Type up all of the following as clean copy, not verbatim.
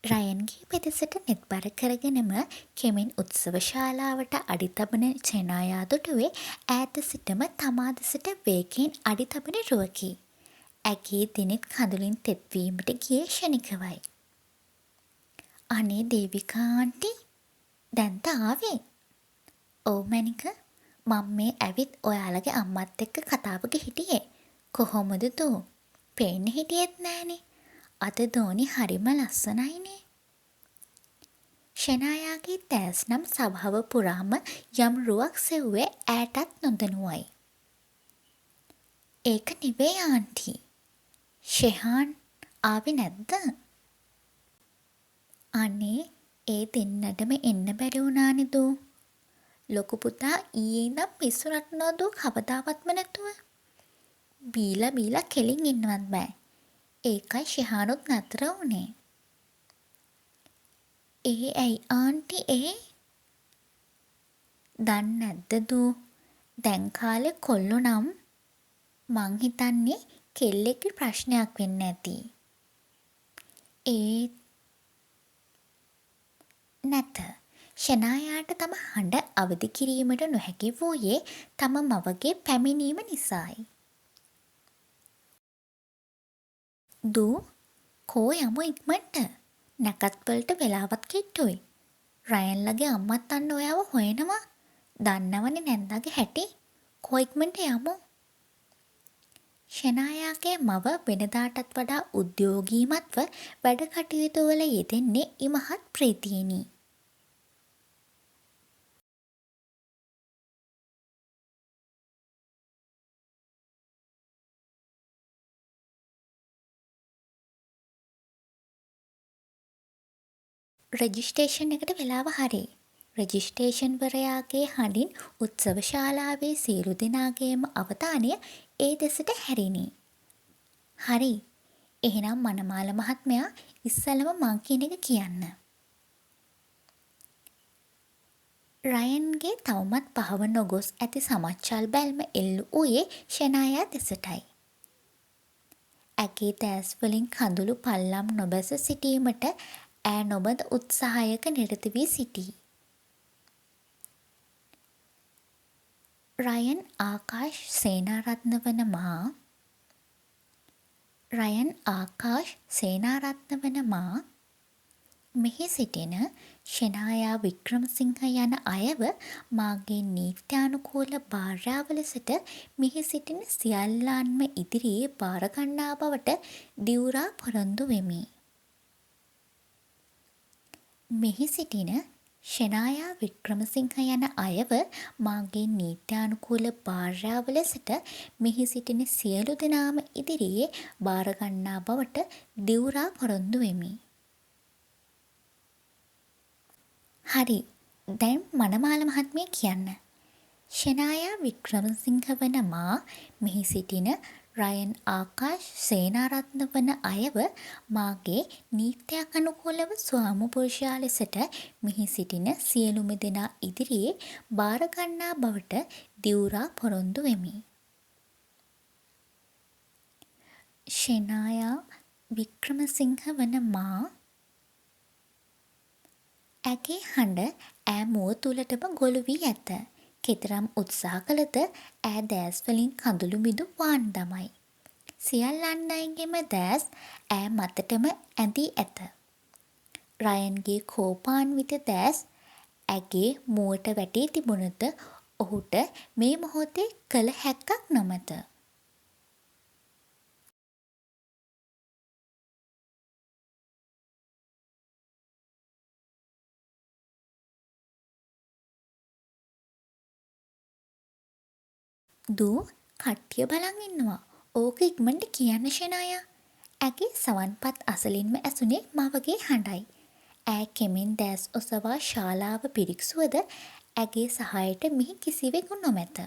රයන්ගේ පෙදෙසට නෙත් බර කරගෙනම කෙමෙන් උත්සව ශාලාවට අඩි තබන චෙනායා දුටුවේ ඈත සිටම තමා දෙසට වේගයෙන් අඩි තබන රුවකි. ඇගේ දිනෙත් කඳුලින් තෙත්වීමට ගියේ ක්ෂණිකවයි. අනේ දේවිකා ආන්ටි දැන්ද ආවේ? ඔව් මැනික මම මේ ඇවිත් ඔයාලගේ අම්මත් එක්ක කතාවක හිටියේ. කොහොමද දෝ? පේන්න හිටියෙත් නෑනේ. අද දෝනි හරිම ලස්සනයිනේ. ෂෙනායාගේ තෑස් නම් සභාව පුරාම යම් රුවක් සෙව්වේ ඈටත් නොදැනුවයි. ඒක නෙවේ ආන්ටි. ෂෙහාන් ආවේ නැද්ද? අනේ ඒ දෙන්නටම එන්න බැරි වුණානේ දෝ. ලොකු පුතා ඊයේ ඉඳන් පිස්සු නටනවා දෝ කවදාවත්ම නැතුව. බීලා කෙලින් ඉන්නවත් බෑ. ඒකයි ෂෙහානුත් නතර වුණේ. ඒ ඇයි ආන්ටි ඒ? දන්නේ නැද්ද දෝ? දැන් කාලේ කොල්ලෝ නම් මං හිතන්නේ කෙල්ලෙක්ගේ ප්‍රශ්නයක් වෙන්න ඇති. ඒ නැත. ෂෙනායාට තම හඬ අවදි කිරීමට නොහැකි වූයේ තම මවගේ පැමිණීම නිසායි. දූ කෝ යමු ඉක්මනට. නැකත් වලට වෙලාවත් කිට්ටුයි. රයන්ලගේ අම්මත් අන්න ඔයාව හොයනවා. දන්නවනේ නැන්දාගේ හැටි. කෝ ඉක්මනට යමු. ෂෙනායාගේ මව වෙනදාටත් වඩා උද්‍යෝගීමත්ව වැඩ කටයුතු වල යෙදෙන්නේ ඉමහත් ප්‍රීතියෙනි. රෙජිස්ට්‍රේෂන් එකට වෙලාව හරි. රෙජිස්ට්‍රේෂන්වරයාගේ හඬින් උත්සව ශාලාවේ සියලු දෙනාගේම අවධානය ඒ දෙසට හැරිනි. හරි. එහෙනම් මනමාල මහත්මයා ඉස්සෙල්ලම මං කියන එක කියන්න. රයන්ගේ තවමත් පහව නොගොස් ඇති සමච්චල් බැල්ම එල්ලු වූයේ ෂෙනායා දෙසටයි. ඇගේ දෑස් වලින් කඳුළු පල්ලම් නොබැස සිටීමට ඈ නොබඳ උත්සාහයක නිරත වී සිටී. රයන් ආකාශ් සේනාරත්න වන මා මෙහි සිටින ෂෙනායා වික්‍රමසිංහ යන අයව මාගේ නීත්‍යානුකූල භාර්යාව ලෙසට මෙහි සිටින සියල්ලන්ම ඉදිරියේ භාරගන්නා බවට දිවුරා පොරොන්දු වෙමි. මෙහි සිටින ෂෙනායා වික්‍රමසිංහ යන අයව මාගේ නීත්‍යානුකූල භාර්යාව ලෙසට මෙහි සිටින සියලු දෙනාම ඉදිරියේ භාරගන්නා බවට දිවුරා පොරොන්දු වෙමි. හරි. දැන් මනමාල මහත්මිය කියන්න. ෂෙනායා වික්‍රමසිංහ වන මා මෙහි සිටින රයන් ආකාශ් සේනාරත්න වන අයව මාගේ නීත්‍යානුකූලව ස්වාමිපුරුෂයා ලෙසට මෙහි සිටින සියලුම දෙනා ඉදිරියේ භාරගන්නා බවට දිවුරා පොරොන්දු වෙමි. ෂෙනායා වික්‍රමසිංහ වන මා ඇගේ හඬ ඈ මුව තුළටම ගොළු වී ඇත. කෙතරම් උත්සාහ කළද ඈ දෑස් වලින් කඳුළු බිඳු වාන් දමයි. සියල්ලන් අයගෙම දෑස් ඈ මතටම ඇඳී ඇත. රයන්ගේ කෝපාන්විත දෑස් ඇගේ මුවට වැටී තිබුණද ඔහුට මේ මොහොතේ කළ හැක්කක් නොමැත. දූ කට්ටිය බලන් ඉන්නවා. ඕක ඉක්මනට කියන්න ෂෙනායා. ඇගේ සවන්පත් අසලින්ම ඇසුනේ මවගේ හඬයි. ඈ කෙමෙන් දෑස් ඔසවා ශාලාව පිරික්සුවද ඇගේ සහායට මිහි කිසිවෙකු නොමැත.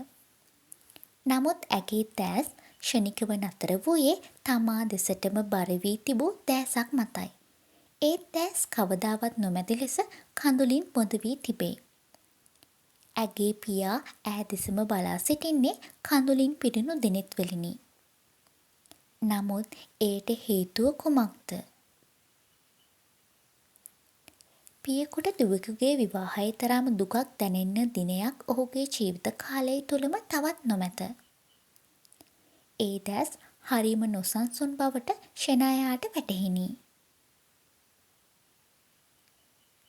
නමුත් ඇගේ දෑස් ක්ෂණිකව නතර වූයේ තමා දෙසටම බර වී තිබූ දෑසක් මතයි. ඒ දෑස් කවදාවත් නොමැති ලෙස කඳුලින් බොඳ වී තිබේ. ඇගේ පියා ඈ දෙසම බලා සිටින්නේ කඳුලින් පිරුණු දෙනෙත් වලිනි. නමුත් එයට හේතුව කුමක්ද? පියෙකුට දුවෙකුගේ විවාහයේ තරම් දුකක් දැනෙන්න දිනයක් ඔහුගේ ජීවිත කාලය තුළම තවත් නොමැත. ඒ දැස් හරිම නොසන්සුන් බවට ෂෙනායාට වැටහිණි.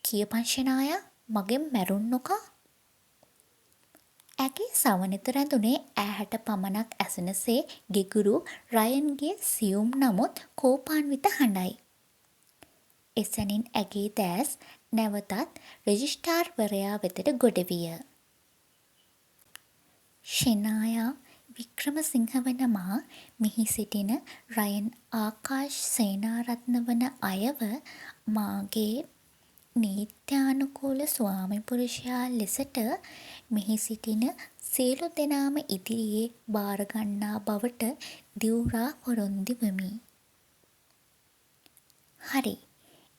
කියපන් ෂෙනායා, මගෙන් මැරුන්නොකා. ඇගේ සවනෙත රැඳුනේ ඈහැට පමණක් ඇසෙනසේ ගෙගුරු රයන්ගේ සියුම් නමුත් කෝපාන්විත හඬයි. එසැනින් ඇගේ දෑස් නැවතත් රෙජිස්ට්‍රාර්වරයා වෙතට ගොඩ විය. ෂෙනායා වික්‍රමසිංහ වන මා මෙහි සිටින රයන් ආකාශ් සේනාරත්න වන අයව මාගේ නීත්‍යානුකූල ස්වාමිපුරුෂයා ලෙසට මෙහි සිටින සියලු දෙනාම ඉදිරියේ භාරගන්නා බවට දිවුරා පොරොන්දු වෙමි. හරි,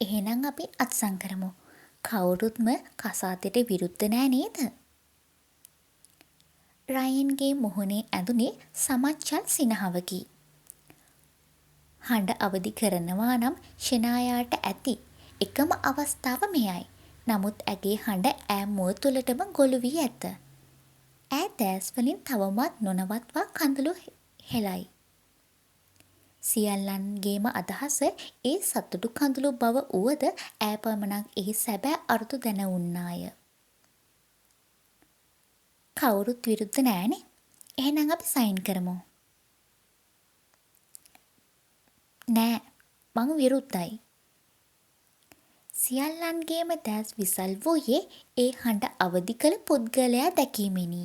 එහෙනම් අපි අත්සන් කරමු. කවුරුත්ම කසාදෙට විරුද්ධ නෑ නේද? රයන්ගේ මුහුණේ ඇඳුනේ සමච්චල් සිනහවකි. හඬ අවදි කරනවා නම් ෂෙනායාට ඇති එකම අවස්ථාව මෙයයි. නමුත් ඇගේ හඬ ඈ මුව තුළටම ගොළු වී ඇත. ඈ දෑස් වලින් තවමත් නොනවත්වා කඳුළු හෙලයි. සියල්ලන්ගේම අදහස ඒ සතුටු කඳුළු බව වුවද ඈ පමණක් එහි සැබෑ අරුත දැන උන්නාය. කවුරුත් විරුද්ධ නෑනේ. එහෙනම් අපි සයින් කරමු. නෑ, මං විරුද්ධයි. සියල්ලන්ගේම දෑස් විසල් වූයේ ඒ හඬ අවදි කළ පුද්ගලයා දැකීමෙනි.